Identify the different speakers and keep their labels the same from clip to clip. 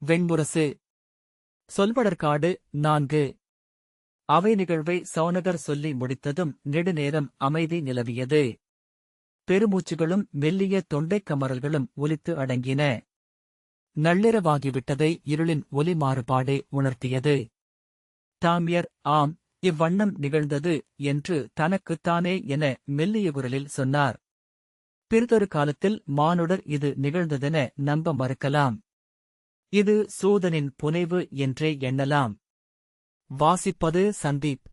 Speaker 1: வெண்முரசு. சொல்வடர்காடு 4. அவை நிகழ்வை சௌனகர் சொல்லி முடித்ததும் நெடுநேரம் அமைதி நிலவியது. பெருமூச்சுகளும் மெல்லிய தொண்டைக் கமறல்களும் ஒலித்து அடங்கின. நள்ளிரவாகிவிட்டதை இருளின் ஒலி மாறுபாடே உணர்த்தியது. தாமியர் ஆம், இவ்வண்ணம் நிகழ்ந்தது என்று தனக்குத்தானே என மெல்லிய குரலில் சொன்னார். பிறிதொரு காலத்தில் மானுடர் இது நிகழ்ந்ததென நம்ப மறுக்கலாம். இது சூதனின் புனைவு என்றே எண்ணலாம். வாசிப்பது சந்தீப்.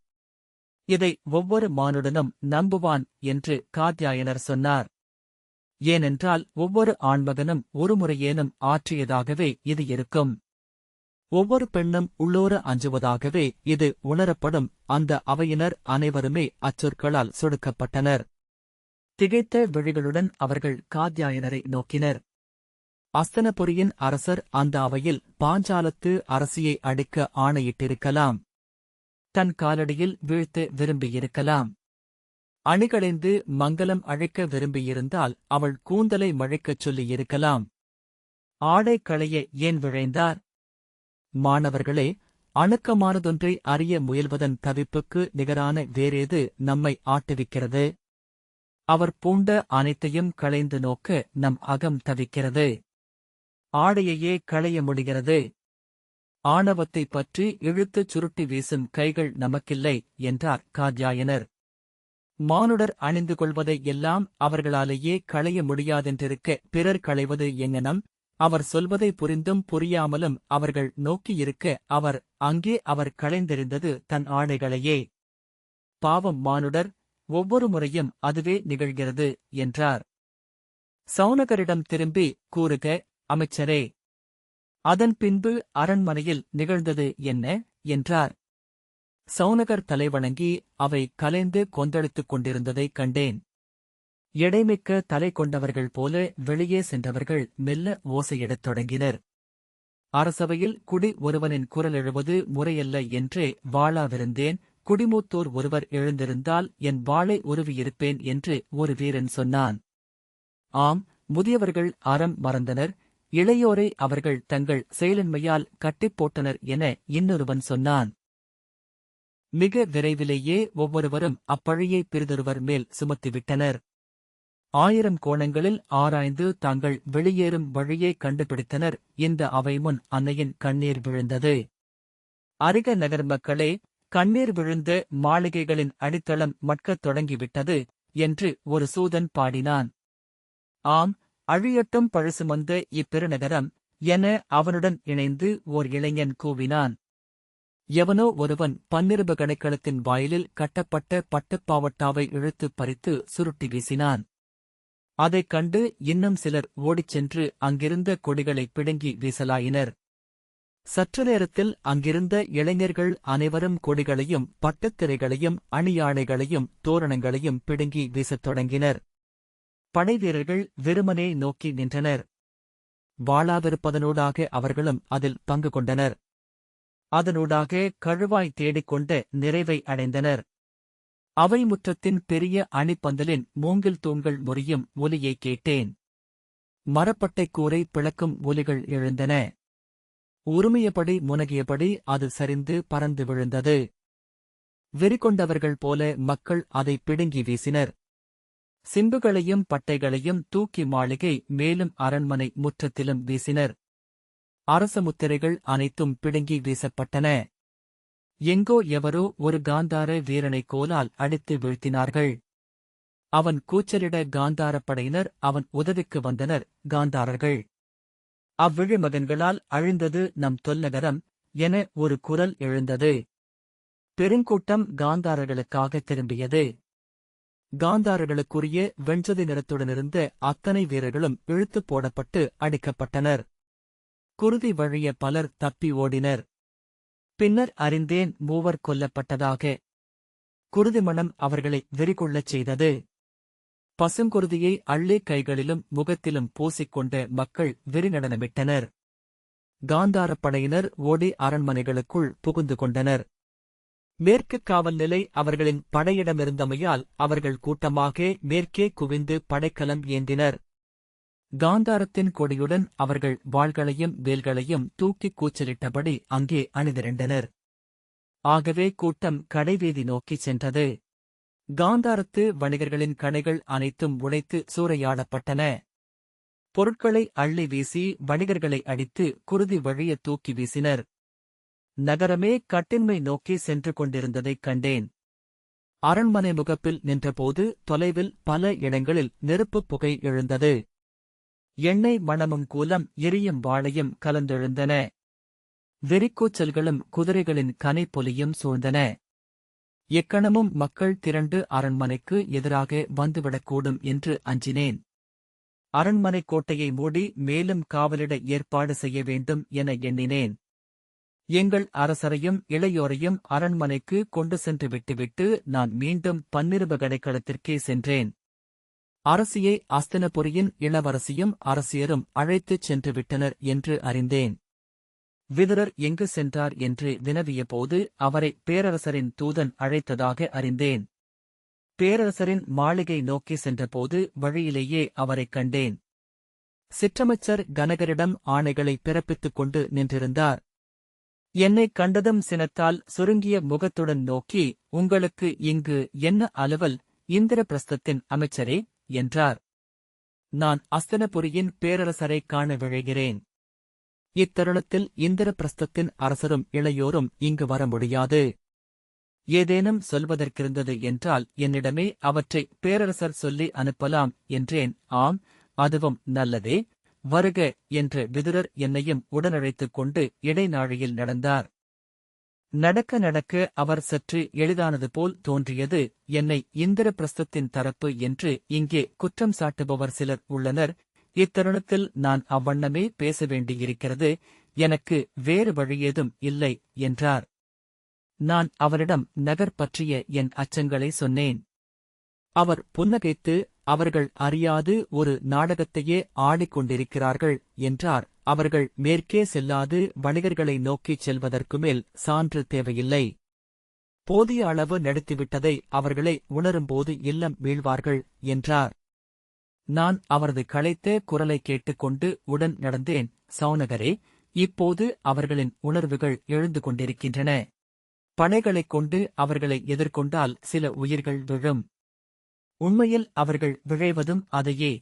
Speaker 1: இதை ஒவ்வொரு மானுடனும் நம்புவான் என்று காத்யாயனர் சொன்னார். ஏனென்றால் ஒவ்வொரு ஆண்மகனும் ஒருமுறையேனும் ஆற்றியதாகவே இது இருக்கும். ஒவ்வொரு பெண்ணும் உள்ளோர அஞ்சுவதாகவே இது உணரப்படும். அந்த அவையினர் அனைவருமே அச்சொற்களால் சொடுக்கப்பட்டனர். திகைத்த விழிகளுடன் அவர்கள் காத்யாயனரை நோக்கினர். அஸ்தனபுரியின் அரசர் அந்த அவையில் பாஞ்சாலத்து அரசியை அடிக்க ஆணையிட்டிருக்கலாம். தன் காலடியில் வீழ்த்த விரும்பியிருக்கலாம். அணிகளைந்து மங்கலம் அழைக்க விரும்பியிருந்தால் அவள் கூந்தலை மழைக்கச் சொல்லியிருக்கலாம். ஆடை களைய ஏன் விழைந்தார்? மாணவர்களே, அணுக்கமானதொன்றை அறிய முயல்வதன் தவிப்புக்கு நிகரான வேறேது நம்மை ஆட்டுவிக்கிறது? அவர் பூண்ட அனைத்தையும் களைந்து நோக்க நம் அகம் தவிக்கிறது. ஆடையையே களைய முடிகிறது. ஆணவத்தைப் பற்றி இழுத்துச் சுருட்டி வீசும் கைகள் நமக்கில்லை என்றார் காத்யாயனர். மானுடர் அணிந்து கொள்வதை எல்லாம் அவர்களாலேயே களைய முடியாதென்றிருக்க பிறர் களைவது எங்கனம்? அவர் சொல்வதை புரிந்தும் புரியாமலும் அவர்கள் நோக்கியிருக்க அவர் களைந்தெறிந்தது தன் ஆடைகளையே. பாவம் மானுடர், ஒவ்வொரு முறையும் அதுவே நிகழ்கிறது என்றார். சௌனகரிடம் திரும்பி கூறுக அமைச்சரே. அதன் பின்பு அரண்மனையில் நிகழ்ந்தது என்ன என்றார். சௌனகர் தலைவணங்கி அவை கலைந்து கொந்தளித்துக் கொண்டிருந்ததைக் கண்டேன். எடைமிக்க தலை கொண்டவர்கள் போல வெளியே சென்றவர்கள் மெல்ல ஓசையிடத் தொடங்கினர். அரசவையில் குடி ஒருவனின் குரல் எழுவது முறையல்ல என்றே வாளாவிருந்தேன். குடிமூத்தோர் ஒருவர் எழுந்திருந்தால் என் வாளை உருவியிருப்பேன் என்று ஒரு வீரன் சொன்னான். ஆம், முதியவர்கள் அறம் மறந்தனர், இளையோரை அவர்கள் தங்கள் செயலின்மையால் கட்டிப் போட்டனர் என இன்னொருவன் சொன்னான். மிக விரைவிலேயே ஒவ்வொருவரும் அப்பழியை பிறிதொருவர் மேல் சுமத்திவிட்டனர். 1000 கோணங்களில் ஆராய்ந்து தாங்கள் வெளியேறும் வழியை கண்டுபிடித்தனர். இந்த அவை முன் அன்னையின் கண்ணீர் விழுந்தது. அருக நகர் மக்களே, கண்ணீர் விழுந்த மாளிகைகளின் அடித்தளம் மட்கத் தொடங்கிவிட்டது என்று ஒரு சூதன் பாடினான். ஆம், அழியட்டும் பழுசுமந்த இப்பெருநகரம் என அவனுடன் இணைந்து ஓர் இளைஞன் கூவினான். எவனோ ஒருவன் பன்னிருப கணைக்களத்தின் வாயிலில் கட்டப்பட்ட பட்டுப்பாவட்டாவை இழுத்துப் பறித்து சுருட்டி வீசினான். அதைக் கண்டு இன்னும் சிலர் ஓடிச் சென்று அங்கிருந்த கொடிகளை பிடுங்கி வீசலாயினர். சற்று நேரத்தில் அங்கிருந்த இளைஞர்கள் அனைவரும் கொடிகளையும் பட்டுத்திரைகளையும் அணியாடைகளையும் தோரணங்களையும் பிடுங்கி வீசத் தொடங்கினர். படைவீரர்கள் வெறுமனே நோக்கி நின்றனர். வாளாவிருப்பதனூடாக அவர்களும் அதில் பங்கு கொண்டனர். அதனூடாக கழுவாய் தேடிக்கொண்ட நிறைவை அடைந்தனர். அவை முற்றத்தின் பெரிய அணிப்பந்தலின் மூங்கில் தூண்கள் முறியும் ஒலியைக் கேட்டேன். மரப்பட்டைக் கூரை பிளக்கும் ஒலிகள் எழுந்தன. உருமியபடி முனகியபடி அது சரிந்து பறந்து விழுந்தது. வெறிகொண்டவர்கள் போல மக்கள் அதை பிடுங்கி வீசினர். சிம்புகளையும் பட்டைகளையும் தூக்கி மாளிகை மேலும் அரண்மனை முற்றத்திலும் வீசினர். அரச முத்திரைகள் அனைத்தும் பிடுங்கி வீசப்பட்டன. எங்கோ எவரோ ஒரு காந்தார வீரனைக் கோலால் அடித்து வீழ்த்தினார்கள். அவன் கூச்சலிட காந்தாரப்படையினர் அவன் உதவிக்கு வந்தனர். காந்தாரர்கள், அவ்விழிமகன்களால் அழிந்தது நம் தொல்நகரம் என ஒரு குரல் எழுந்தது. பெருங்கூட்டம் காந்தாரர்களுக்காக திரும்பியது. காந்தாரர்களுக்குரிய வெண்சதி நிறத்துடனிருந்த அத்தனை வீரர்களும் இழுத்துப் போடப்பட்டு அடிக்கப்பட்டனர். குருதி வழிய பலர் தப்பி ஓடினர். பின்னர் அறிந்தேன் மூவர் கொல்லப்பட்டதாக. குருதிமணம் அவர்களை வெறிகொள்ளச் செய்தது. பசுங்குருதியை அள்ளி கைகளிலும் முகத்திலும் பூசிக்கொண்ட மக்கள் வெறிநடனமிட்டனர். காந்தாரப்படையினர் ஓடி அரண்மனைகளுக்குள் புகுந்து கொண்டனர். மேற்குக் காவல் நிலை அவர்களின் படையிடமிருந்தமையால் அவர்கள் கூட்டமாக மேற்கே குவிந்து படைக்கலம் ஏந்தினர். காந்தாரத்தின் கொடியுடன் அவர்கள் வாள்களையும் வேல்களையும் தூக்கிக் கூச்சலிட்டபடி அங்கே அணிதிரண்டனர். ஆகவே கூட்டம் கடைவீதி நோக்கிச் சென்றது. காந்தாரத்து வணிகர்களின் கணைகள் அனைத்தும் உடைத்து சூறையாடப்பட்டன. பொருட்களை அள்ளி வீசி வணிகர்களை அடித்து குருதி வழிய தூக்கி வீசினர். நகரமே கட்டின்மை நோக்கி சென்று கொண்டிருந்ததைக் கண்டேன். அரண்மனை முகப்பில் நின்றபோது தொலைவில் பல இடங்களில் நெருப்புப் புகை எழுந்தது. எண்ணெய் மணமும் கூலம் எரியும் வாளையும் கலந்தெழுந்தன. வெறிக்கூச்சல்களும் குதிரைகளின் கனைப்பொலியும் சூழ்ந்தன. எக்கணமும் மக்கள் திரண்டு அரண்மனைக்கு எதிராக வந்துவிடக்கூடும் என்று அஞ்சினேன். அரண்மனைக் கோட்டையை மூடி மேலும் காவலிட ஏற்பாடு செய்ய வேண்டும் என எண்ணினேன். எங்கள் அரசரையும் இளையோரையும் அரண்மனைக்கு கொண்டு சென்று விட்டுவிட்டு நான் மீண்டும் பன்னிருப கடைக்களத்திற்கே சென்றேன். அரசியை அஸ்தினபுரியின் இளவரசியும் அரசியரும் அழைத்துச் சென்று விட்டனர் என்று அறிந்தேன். விதுரர் எங்கு சென்றார் என்று வினவியபோது அவரை பேரரசரின் தூதன் அழைத்ததாக அறிந்தேன். பேரரசரின் மாளிகை நோக்கி சென்றபோது வழியிலேயே அவரைக் கண்டேன். சிற்றமைச்சர் கனகரிடம் ஆணைகளை பிறப்பித்துக் கொண்டு நின்றிருந்தார். என்னைக் கண்டதும் சினத்தால் சுருங்கிய முகத்துடன் நோக்கி, உங்களுக்கு இங்கு என்ன அலுவல், இந்திரபிரஸ்தத்தின் அமைச்சரே என்றார். நான் அஸ்தினபுரியின் பேரரசரைக் காண விழைகிறேன். இத்தருணத்தில் இந்திரபிரஸ்தத்தின் அரசரும் இளையோரும் இங்கு வர முடியாது. ஏதேனும் சொல்வதற்கிருந்தது என்றால் என்னிடமே அவற்றை பேரரசர் சொல்லி அனுப்பலாம் என்றேன். ஆம், அதுவும் நல்லதே, வருக என்று விதுரர் என்னையும் உடனழைத்துக் கொண்டு இடைநாழியில் நடந்தார். நடக்க நடக்க அவர் சற்று எளிதானது போல் தோன்றியது. என்னை இந்திரபிரஸ்தத்தின் தரப்பு என்று இங்கே குற்றம் சாட்டுபவர் சிலர் உள்ளனர். இத்தருணத்தில் நான் அவ்வண்ணமே பேச வேண்டியிருக்கிறது. எனக்கு வேறு வழியேதும் இல்லை என்றார். நான் அவரிடம் நகர் பற்றிய என் அச்சங்களை சொன்னேன். அவர் புன்னகைத்து, அவர்கள் அறியாது ஒரு நாடகத்தையே ஆடிக்கொண்டிருக்கிறார்கள் என்றார். அவர்கள் மேற்கே செல்லாது வணிகர்களை நோக்கிச் செல்வதற்குமேல் சான்று தேவையில்லை. போதிய அளவு நடத்திவிட்டதை அவர்களை உணரும்போது இல்லம் வீழ்வார்கள் என்றார். நான் அவரது களைத்த குரலை கேட்டுக்கொண்டு உடன் நடந்தேன். சௌனகரே, இப்போது அவர்களின் உணர்வுகள் எழுந்து கொண்டிருக்கின்றன. பனைகளைக் கொண்டு அவர்களை எதிர்கொண்டால் சில உயிர்கள் விழும். உண்மையில் அவர்கள் விழைவதும் அதையே.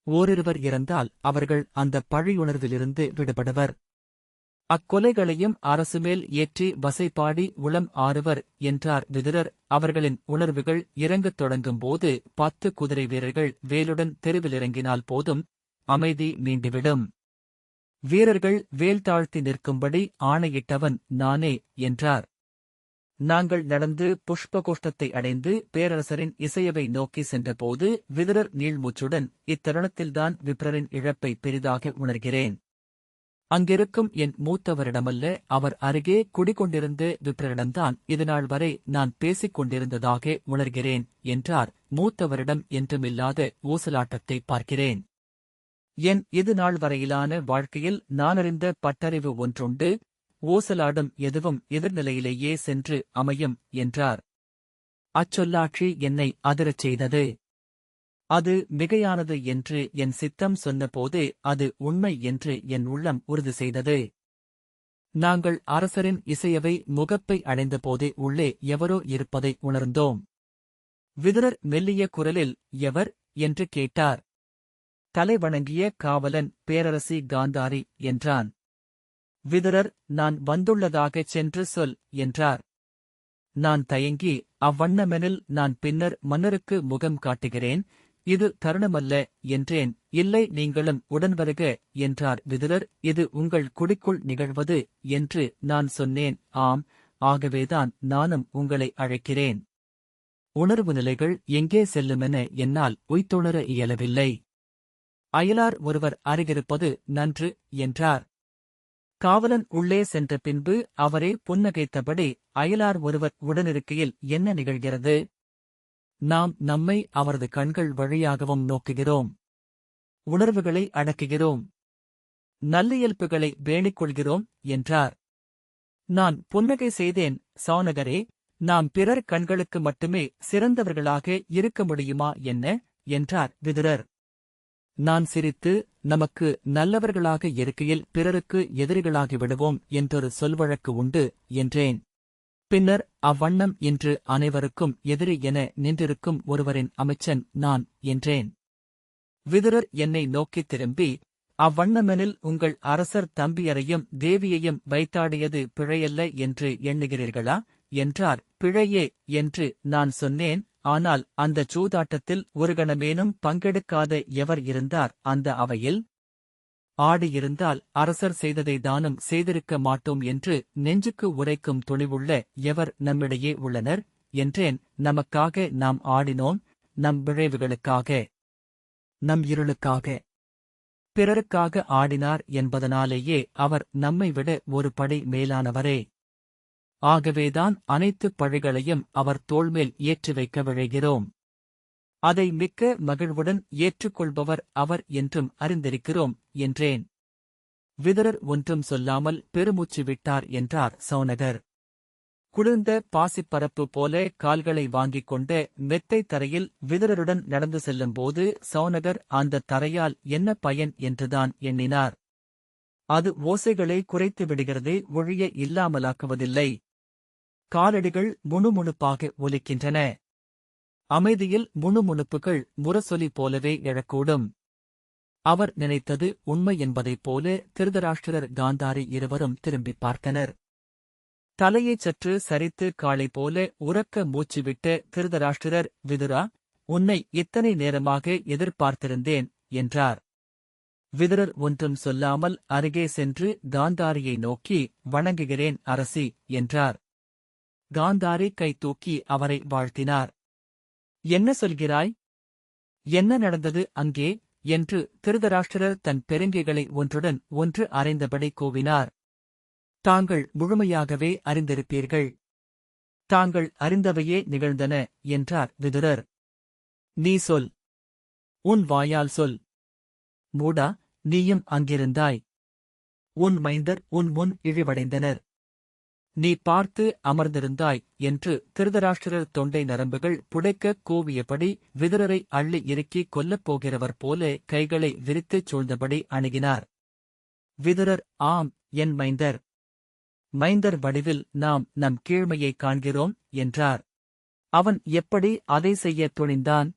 Speaker 1: ஓரிருவர் இறந்தால் அவர்கள் அந்த பழியுணர்விலிருந்து விடுபடுவர். அக்கொலைகளையும் அரசுமேல் ஏற்றி வசைபாடி உளம் ஆறுவர் என்றார் விதுரர். அவர்களின் உணர்வுகள் இறங்கத் தொடங்கும்போது 10 குதிரை வீரர்கள் வேலுடன் தெருவிலிறங்கினால் போதும், அமைதி மீண்டுவிடும். வீரர்கள் வேல் தாழ்த்தி நிற்கும்படி ஆணையிட்டவன் நானே என்றார். நாங்கள் நடந்து புஷ்பகோஷ்டத்தை அடைந்து பேரரசரின் இசையவை நோக்கி சென்றபோது விதுரர் நீள்மூச்சுடன், இத்தருணத்தில்தான் விப்ரரின் இழப்பை பெரிதாக உணர்கிறேன். அங்கிருக்கும் என் மூத்தவரிடமல்ல, அவர் அருகே குடிகொண்டிருந்த விப்ரரிடம்தான் இதுநாள் வரை நான் பேசிக் கொண்டிருந்ததாக உணர்கிறேன் என்றார். மூத்தவரிடம் என்றுமில்லாத ஊசலாட்டத்தை பார்க்கிறேன். என் இது நாள் வரையிலான வாழ்க்கையில் நானறிந்த பட்டறிவு ஒன்றுண்டு, ஊசலாடும் எதுவும் எதிர்நிலையிலேயே சென்று அமையும் என்றார். அச்சொல்லாட்சி என்னை அதிரச் செய்தது. அது மிகையானது என்று என் சித்தம் சொன்னபோதே அது உண்மை என்று என் உள்ளம் உறுதி செய்தது. நாங்கள் அரசரின் இசையவை முகப்பை அடைந்தபோதே உள்ளே எவரோ இருப்பதை உணர்ந்தோம். விதுரர் மெல்லிய குரலில், எவர் என்று கேட்டார். தலை வணங்கிய காவலன் பேரரசி காந்தாரி என்றான். விதுரர், நான் வந்துள்ளதாகச் சென்று சொல் என்றார். நான் தயங்கி, அவ்வண்ணமெனில் நான் பின்னர் மன்னருக்கு முகம் காட்டுகிறேன், இது தருணமல்ல என்றேன். இல்லை, நீங்களும் உடன் வருக என்றார் விதுரர். இது உங்கள் குடிக்குள் நிகழ்வது என்று நான் சொன்னேன். ஆம், ஆகவேதான் நானும் உங்களை அழைக்கிறேன். உணர்வு நிலைகள் எங்கே செல்லுமென என்னால் உய்த்துணர இயலவில்லை. அயலார் ஒருவர் அருகிருப்பது நன்று என்றார். காவலன் உள்ளே சென்ற பின்பு அவரே புன்னகைத்தபடி, அயலார் ஒருவர் உடனிருக்கையில் என்ன நிகழ்கிறது? நாம் நம்மை அவரது கண்கள் வழியாகவும் நோக்குகிறோம். உணர்வுகளை அடக்குகிறோம். நல்லியல்புகளை பேணிக் கொள்கிறோம் என்றார். நான் புன்னகை செய்தேன். சௌனகரே, நாம் பிறர் கண்களுக்கு மட்டுமே சிறந்தவர்களாக இருக்க முடியுமா என்ன என்றார் விதுரர். நான் சிரித்து, நமக்கு நல்லவர்களாக இருக்கையில் பிறருக்கு எதிரிகளாகி விடுவோம் என்றொரு சொல்வழக்கு உண்டு என்றேன். பின்னர் அவ்வண்ணம் இன்று அனைவருக்கும் எதிரி என நின்றிருக்கும் ஒருவரின் அமைச்சன் நான் என்றேன். விதுரர் என்னை நோக்கித் திரும்பி, அவ்வண்ணமெனில் உங்கள் அரசர் தம்பியரையும் தேவியையும் வைத்தாடியது பிழையல்ல என்று எண்ணுகிறீர்களா என்றார். பிழையே என்று நான் சொன்னேன். ஆனால் அந்தச் சூதாட்டத்தில் ஒரு கணமேனும் பங்கெடுக்காத எவர் இருந்தார் அந்த அவையில்? ஆடியிருந்தால் அரசர் செய்ததை தானும் செய்திருக்க மாட்டோம் என்று நெஞ்சுக்கு உரைக்கும் துணிவுள்ள எவர் நம்மிடையே உள்ளனர் என்றேன். நமக்காக நாம் ஆடினோம், நம் விழைவுகளுக்காக, நம் இருளுக்காக. பிறருக்காக ஆடினார் என்பதனாலேயே அவர் நம்மை விட ஒரு படி மேலானவரே. ஆகவேதான் அனைத்துப் பழிகளையும் அவர் தோள்மேல் ஏற்றி வைக்க விழைகிறோம். அதை மிக்க மகிழ்வுடன் ஏற்றுக்கொள்பவர் அவர் என்றும் அறிந்திருக்கிறோம் என்றேன். விதுரர் ஒன்றும் சொல்லாமல் பெருமூச்சு விட்டார் என்றார் சௌனகர். குளிர்ந்த பாசிப்பரப்பு போல கால்களை வாங்கிக் கொண்ட மெத்தை தரையில் விதுரருடன் நடந்து செல்லும்போது சௌனகர் அந்த தரையால் என்ன பயன் என்றுதான் எண்ணினார். அது ஓசைகளை குறைத்து விடுகிறதே ஒழிய இல்லாமலாக்குவதில்லை. காலடிகள் முணுமுணுப்பாக ஒலிக்கின்றன. அமைதியில் முணுமுணுப்புகள் முரசொலி போலவே எழக்கூடும். அவர் நினைத்தது உண்மை என்பதைப் போல திருதராஷ்டிரர் காந்தாரி இருவரும் திரும்பிப் பார்த்தனர். தலையைச் சற்று சரித்து காளை போல உரக்க மூச்சுவிட்ட திருதராஷ்டிரர், விதுரா, உன்னை இத்தனை நேரமாக எதிர்பார்த்திருந்தேன் என்றார். விதுரர் ஒன்றும் சொல்லாமல் அருகே சென்று காந்தாரியை நோக்கி, வணங்குகிறேன் அரசி என்றார். காந்தாரி கை தூக்கி அவரை வாழ்த்தினார். என்ன சொல்கிறாய்? என்ன நடந்தது அங்கே என்று திருதராஷ்டிரர் தன் பெருங்கைகளை ஒன்றுடன் ஒன்று அறைந்தபடி கூவினார். தாங்கள் முழுமையாகவே அறிந்திருப்பீர்கள். தாங்கள் அறிந்தவையே நிகழ்ந்தன என்றார் விதுரர். நீ சொல். உன் வாயால் சொல். மூடா, நீயும் அங்கிருந்தாய். உன் மைந்தர் உன் முன் இழிவடைந்தனர். நீ பார்த்து அமர்ந்திருந்தாய் என்று திருதராஷ்டிரர் தொண்டை நரம்புகள் புடைக்க கூவியபடி விதுரரை அள்ளி இறுக்கி கொல்லப் போகிறவர் போல கைகளை விரித்துச் சூழ்ந்தபடி அணுகினார். விதுரர், ஆம், என் மைந்தர். மைந்தர் வடிவில் நாம் நம் கீழ்மையை காண்கிறோம் என்றார். அவன் எப்படி அதை செய்யத் துணிந்தான்?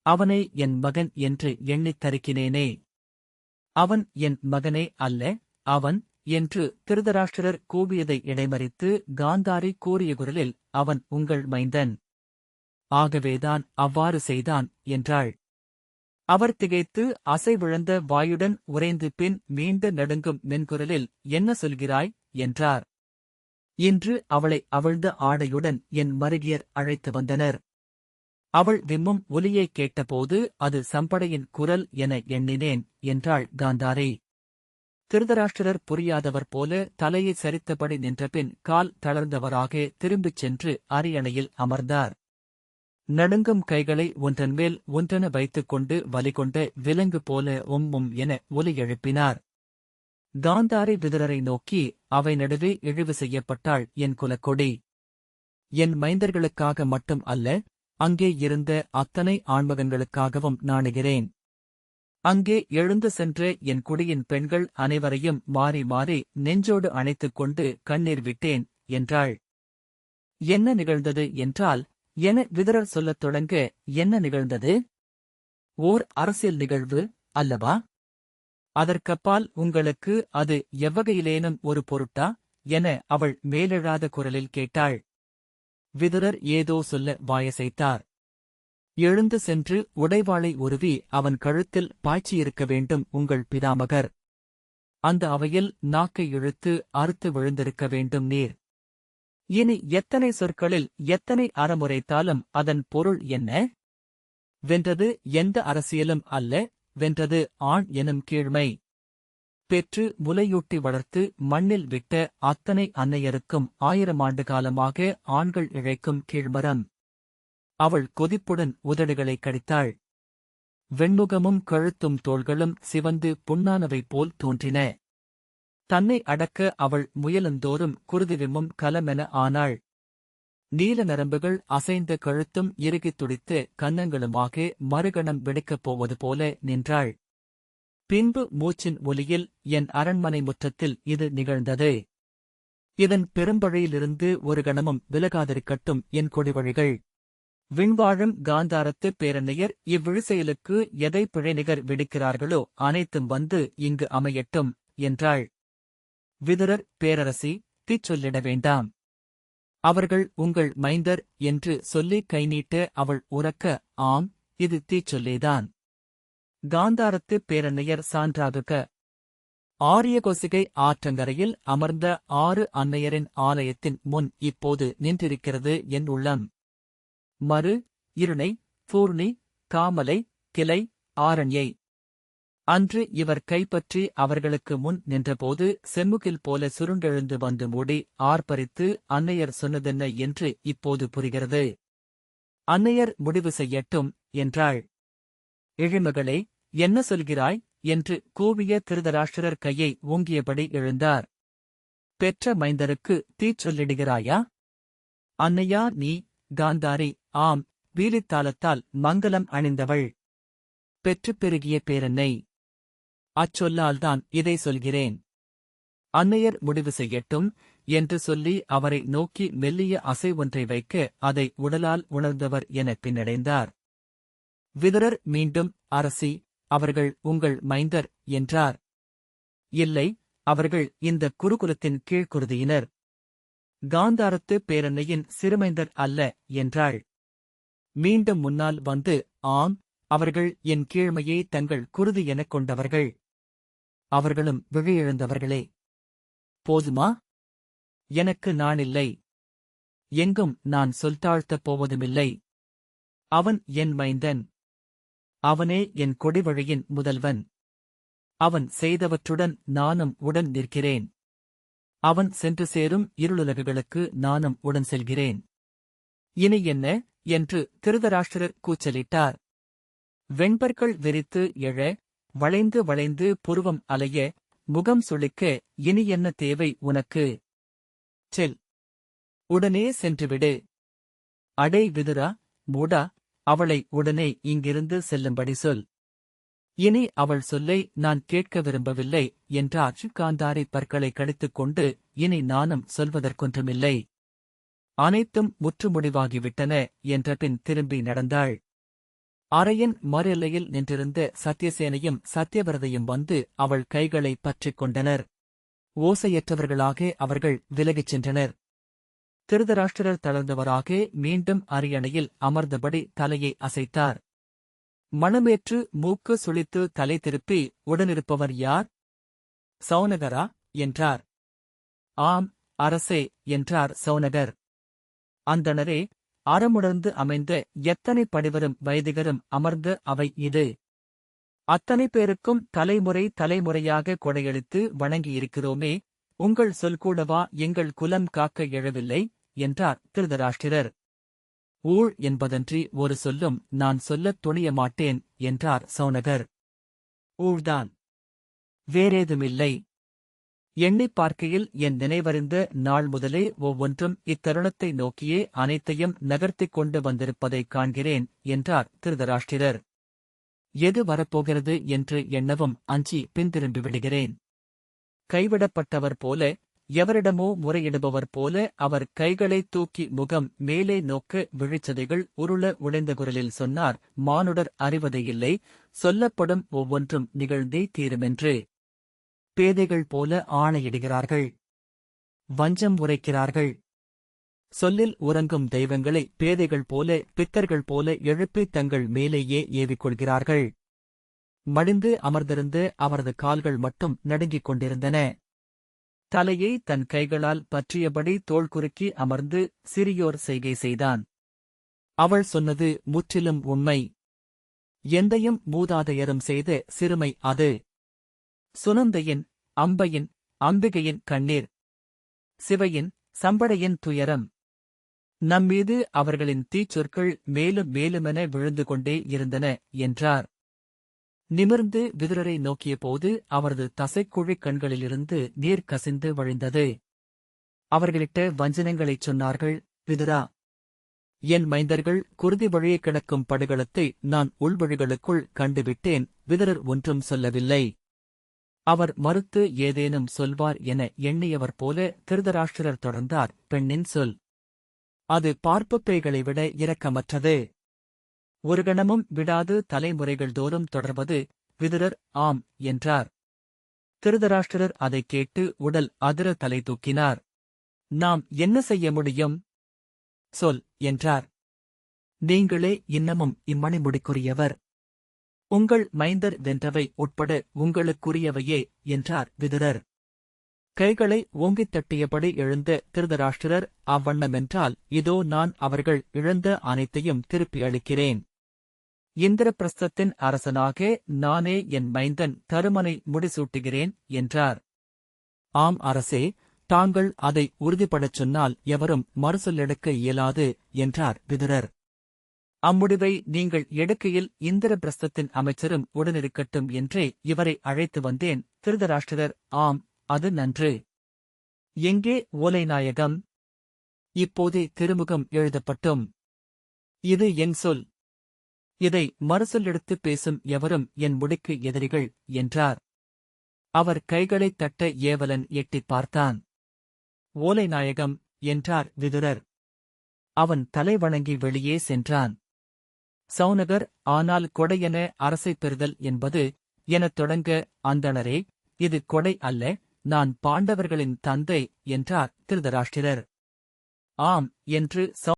Speaker 1: அவனை என் மகன் என்று எண்ணித் தருக்கினேனே. அவன் என் மகனே அல்ல, அவன் என்று திருதராஷ்டிரர் கூவியதை இடைமறித்து காந்தாரி கூறிய குரலில், அவன் உங்கள் மைந்தன். ஆகவேதான் அவ்வாறு செய்தான் என்றாள். அவர் திகைத்து அசைவிழந்த வாயுடன் உறைந்து பின் மீண்டு நடுங்கும் மென்குரலில், என்ன சொல்கிறாய் என்றார். இன்று அவளை அவிழ்ந்த ஆடையுடன் என் மருகியர் அழைத்து வந்தனர். அவள் விம்மும் ஒலியைக் கேட்டபோது அது சம்படையின் குரல் என எண்ணினேன் என்றாள் காந்தாரி. திருதராஷ்டிரர் புரியாதவர் போல தலையை சரித்தபடி நின்றபின் கால் தளர்ந்தவராக திரும்பிச் சென்று அரியணையில் அமர்ந்தார். நடுங்கும் கைகளை ஒன்றன்மேல் ஒன்றென வைத்துக் கொண்டு வலிகொண்ட விலங்கு போல உம்மும் என ஒலி எழுப்பினார். காந்தாரி விதுரரை நோக்கி, அவை நடுவே இழிவு செய்யப்பட்டாள் என் குலக்கொடி. என் மைந்தர்களுக்காக மட்டும் அல்ல, அங்கே இருந்த அத்தனை ஆண்மகன்களுக்காகவும் நாணுகிறேன். அங்கே எழுந்து சென்ற என் குடியின் பெண்கள் அனைவரையும் மாறி மாறி நெஞ்சோடு அணைத்துக் கொண்டு கண்ணீர் விட்டேன் என்றாள். என்ன நிகழ்ந்தது என்றால் என விதுரர் சொல்லத் தொடங்க, என்ன நிகழ்ந்தது? ஓர் அரசியல் நிகழ்வு அல்லவா? அதற்கப்பால் உங்களுக்கு அது எவ்வகையிலேனும் ஒரு பொருட்டா என அவள் மேலெழாத குரலில் கேட்டாள். விதுரர் ஏதோ சொல்ல வாயசைத்தார். எழுந்து சென்று உடைவாளை உருவி அவன் கழுத்தில் பாய்ச்சியிருக்க வேண்டும் உங்கள் பிதாமகர். அந்த அவையில் நாக்கை இழுத்து அறுத்து விழுந்திருக்க வேண்டும் நீர். இனி எத்தனை சொற்களில் எத்தனை அறமுறைத்தாலும் அதன் பொருள் என்ன? வென்றது எந்த அரசியலும் அல்ல, வென்றது ஆண் எனும் கீழ்மை. பெற்று முலையூட்டி வளர்த்து மண்ணில் விட்ட அத்தனை அன்னையருக்கும் 1000 ஆண்டு காலமாக ஆண்கள் இழைக்கும் கீழ்மரம். அவள் கொதிப்புடன் உதடுகளை கடித்தாள். வெண்முகமும் கழுத்தும் தோள்களும் சிவந்து புண்ணானவை போல் தோன்றின. தன்னை அடக்க அவள் முயலந்தோறும் குருதிவிம்மும் கலமென ஆனாள். நீல நரம்புகள் அசைந்த கழுத்தும் இறுகித் துடித்து கன்னங்களுமாக மறுகணம் வெடிக்கப் போவது போல நின்றாள். பின்பு மூச்சின் ஒலியில், என் அரண்மனை முற்றத்தில் இது நிகழ்ந்தது. இதன் பெரும்பழியிலிருந்து ஒரு கணமும் விலகாதிருக்கட்டும் என் கொடிவழிகள். விண்வாழும் காந்தாரத்து பேரன்னையர் இவ்விழுசெயலுக்கு எதை பிழைநிகர் விடுக்கிறார்களோ அனைத்தும் வந்து இங்கு அமையட்டும் என்றாள். விதுரர், பேரரசி, தீச்சொல்லிட வேண்டாம். அவர்கள் உங்கள் மைந்தர் என்று சொல்லி கைநீட்ட அவள் உரக்க, ஆம், இது தீச்சொல்லேதான். காந்தாரத்து பேரன்னையர் சான்றாகுக. ஆரியகோசிகை ஆற்றங்கரையில் அமர்ந்த 6 அன்னையரின் ஆலயத்தின் முன் இப்போது நின்றிருக்கிறது என் உள்ளம். மரு, இருணை, பூர்ணி, காமலை, கிளை, ஆரண்யை. அன்று இவர் கைப்பற்றி அவர்களுக்கு முன் நின்றபோது செம்முகில் போல சுருண்டெழுந்து வந்து மூடி ஆர்ப்பரித்து அன்னையர் சொன்னதென்ன என்று இப்போது புரிகிறது. அன்னையர் முடிவு செய்யட்டும் என்றாள். இழிமகளே, என்ன சொல்கிறாய் என்று கூவிய திருதராஷ்டிரர் கையை ஓங்கியபடி எழுந்தார். பெற்ற மைந்தருக்கு தீச்சொல்லிடுகிறாயா? அன்னையா நீ, காந்தாரி, ஆம், வீலித்தாளத்தால் மங்கலம் அணிந்தவள். பெற்றுப் பெருகிய பேரன்னை. அச்சொல்லால்தான் இதை சொல்கிறேன். அன்னையர் முடிவு செய்யட்டும் என்று சொல்லி அவரை நோக்கி மெல்லிய அசை ஒன்றை வைக்க அதை உடலால் உணர்ந்தவர் என பின்னடைந்தார். விதுரர் மீண்டும், அரசி, அவர்கள் உங்கள் மைந்தர் என்றார். இல்லை, அவர்கள் இந்த குருகுலத்தின் கீழ்க்குருதியினர். காந்தாரத்து பேரன்னையின் சிறுமைந்தர் அல்ல என்றாள். மீண்டும் முன்னால் வந்து, ஆம், அவர்கள் என் கீழ்மையை தங்கள் குருதி எனக் கொண்டவர்கள். அவர்களும் விழியெழுந்தவர்களே. போதுமா? எனக்கு நானில்லை. எங்கும் நான் சொல் தாழ்த்தப் போவதுமில்லை. அவன் என் மைந்தன். அவனே என் கொடிவழியின் முதல்வன். அவன் செய்தவற்றுடன் நானும் உடன் நிற்கிறேன். அவன் சென்று சேரும் இருளுலகுகளுக்கு நானும் உடன் செல்கிறேன். இனி என்ன என்று திருதராஷ்டிரர் கூச்சலிட்டார். வெண்பற்கள் விரித்து எழ, வளைந்து வளைந்து புருவம் அலைய, முகம் சுளிக்க, இனி என்ன தேவை உனக்கு? செல். உடனே சென்றுவிடு. அடே விதுரா, மூடா, அவளை உடனே இங்கிருந்து செல்லும்படி சொல். இனி அவள் சொல்லை நான் கேட்க விரும்பவில்லை என்றார். காந்தாரி பற்களை கடித்துக் கொண்டு, இனி நானும் சொல்வதற்கொன்றுமில்லை. அனைத்தும் முற்றுமுடிவாகிவிட்டன என்ற பின் திரும்பி நடந்தாள். அறையின் மறு எல்லையில் நின்றிருந்த சத்தியசேனையும் சத்தியவரதையும் வந்து அவள் கைகளை பற்றிக் கொண்டனர். ஓசையற்றவர்களாக அவர்கள் விலகிச் சென்றனர். திருதராஷ்டிரர் தளர்ந்தவராக மீண்டும் அரியணையில் அமர்ந்தபடி தலையை அசைத்தார். மணமேற்று மூக்கு சுளித்து தலை திருப்பி, உடனிருப்பவர் யார்? சௌனகரா என்றார். ஆம், அரசே என்றார் சௌனகர். அந்தணரே, அறமுடர்ந்து அமைந்த எத்தனை படிவரும் வைதிகரும் அமர்ந்த அவை இது. அத்தனை பேருக்கும் தலைமுறை தலைமுறையாக கொடையளித்து வணங்கியிருக்கிறோமே, உங்கள் சொல் கூடவா எங்கள் குலம் காக்க எழவில்லை என்றார் திருதராஷ்டிரர். ஊழ் என்பதன்றி ஒரு சொல்லும் நான் சொல்லத் துணிய மாட்டேன் என்றார் சௌனகர். ஊழ்தான், வேறேதுமில்லை. எண்ணிப் பார்க்கையில் என் நினைவறிந்த நாள் முதலே ஒவ்வொன்றும் இத்தருணத்தை நோக்கியே அனைத்தையும் நகர்த்திக் கொண்டு வந்திருப்பதைக் காண்கிறேன் என்றார் திருதராஷ்டிரர். எது வரப்போகிறது என்று எண்ணவும் அஞ்சி பின்திரும்பி விடுகிறேன். கைவிடப்பட்டவர் போல, எவரிடமோ முறையிடுபவர் போல அவர் கைகளை தூக்கி முகம் மேலே நோக்க விழிச்சதைகள் உருள உடைந்த குரலில் சொன்னார். மானுடர் அறிவதே இல்லை, சொல்லப்படும் ஒவ்வொன்றும் நிகழ்ந்தே தீருமென்று. பேதைகள் போல ஆணையிடுகிறார்கள். வஞ்சம் உரைக்கிறார்கள். சொல்லில் உறங்கும் தெய்வங்களை பேதைகள் போல பித்தர்கள் போல எழுப்பி தங்கள் மேலேயே ஏவிக்கொள்கிறார்கள். மடிந்து அமர்ந்திருந்து அவரது கால்கள் மட்டும் நடுங்கிக் கொண்டிருந்தன. தலையை தன் கைகளால் பற்றியபடி தோள் குறுக்கி அமர்ந்து சிறியோர் செய்கை செய்தான். அவள் சொன்னது முற்றிலும் உண்மை. எந்தையும் மூதாதையரும் செய்த சிறுமை அது. சுனந்தையின், அம்பையின், அம்பிகையின் கண்ணீர், சிவையின், சம்படையின் துயரம். நம்மீது அவர்களின் தீச்சொற்கள் மேலும் மேலுமென விழுந்து கொண்டே இருந்தன என்றார். நிமிர்ந்து விதுரரை நோக்கியபோது அவரது தசைக்குழிக் கண்களிலிருந்து நீர் கசிந்து வழிந்தது. அவர்களிட்ட வஞ்சனங்களைச் சொன்னார்கள். விதுரா, என் மைந்தர்கள் குருதி வழியே கிடக்கும் படுகளத்தை நான் உள்வழிகளுக்குள் கண்டுவிட்டேன். விதுரர் ஒன்றும் சொல்லவில்லை. அவர் மறுத்து ஏதேனும் சொல்வார் என எண்ணியவர் போல திருதராஷ்டிரர் தொடர்ந்தார். பெண்ணின் சொல் அது பார்ப்புப் பேய்களை விட இரக்கமற்றது. ஒரு கணமும் விடாது தலைமுறைகள் தோறும் தொடர்வது. விதுரர் ஆம் என்றார். திருதராஷ்டிரர் அதைக் கேட்டு உடல் அதிர தலை தூக்கினார். நாம் என்ன செய்ய முடியும்? சொல் என்றார். நீங்களே இன்னமும் இம்மணிமுடிக்குரியவர். உங்கள் மைந்தர் வென்றவை உட்பட உங்களுக்குரியவையே என்றார் விதுரர். கைகளை ஓங்கித் தட்டியபடி எழுந்த திருதராஷ்டிரர் அவ்வண்ணமென்றால் இதோ நான் அவர்கள் இழந்த அனைத்தையும் திருப்பி அளிக்கிறேன். இந்திரபிரஸ்தத்தின் அரசனாக நானே என் மைந்தன் தருமனை முடிசூட்டுகிறேன் என்றார். ஆம் அரசே, தாங்கள் அதை உறுதிப்படச் சொன்னால் எவரும் மறுசொல்லெடுக்க இயலாது என்றார் விதுரர். அம்முடிவை நீங்கள் எடுக்கையில் இந்திரபிரஸ்தத்தின் அமைச்சரும் உடனிருக்கட்டும் என்றே இவரை அழைத்து வந்தேன். திருதராஷ்டிரர் ஆம், அது நன்று. எங்கே ஓலைநாயகம்? இப்போதே திருமுகம் எழுதப்பட்டும். இது என் சொல். இதை மறுசொல்லெடுத்துப் பேசும் எவரும் என் முடிக்கு எதிரிகள் என்றார். அவர் கைகளைத் தட்ட ஏவலன் எட்டிப் பார்த்தான். ஓலைநாயகம் என்றார் விதுரர். அவன் தலை வணங்கி வெளியே சென்றான். சௌனகர் ஆனால் கொடையென அரசைப் பெறுதல் என்பது எனத் தொடங்க அந்தணரே, இது கொடை அல்ல, நான் பாண்டவர்களின் தந்தை என்றார் திருதராஷ்டிரர். ஆம் என்று